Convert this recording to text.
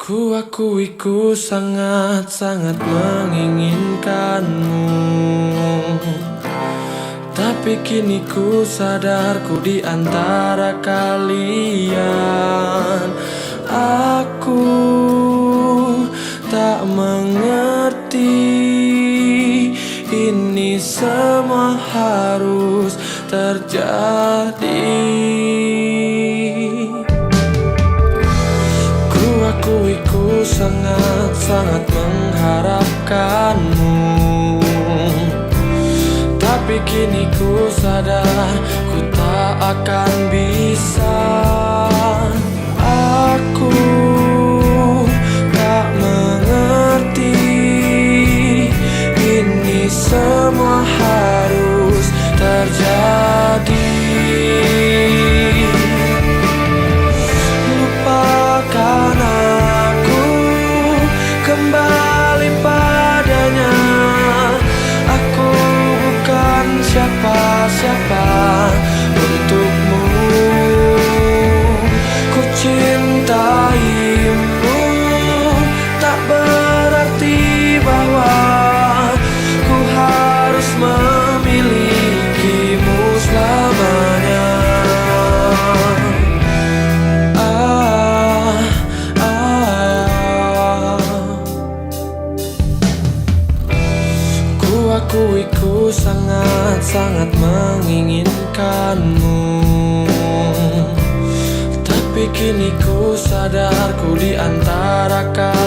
Ku akui ku sangat-sangat menginginkanmu, tapi kini ku sadar ku di antara kalian. Aku tak mengerti ini semua harus terjadi. Akui ku sangat-sangat mengharapkanmu, tapi kini ku sadar ku tak akan bisa. Aku tak mengerti ini semua harus terjadi. Lupakan kembali padanya. Aku bukan siapa-siapa untukmu. Ku cintaimu, tak berarti bahwa ku harus memilikimu selamanya. Akui ku sangat-sangat menginginkanmu, tapi kini ku sadar ku di antara kalian.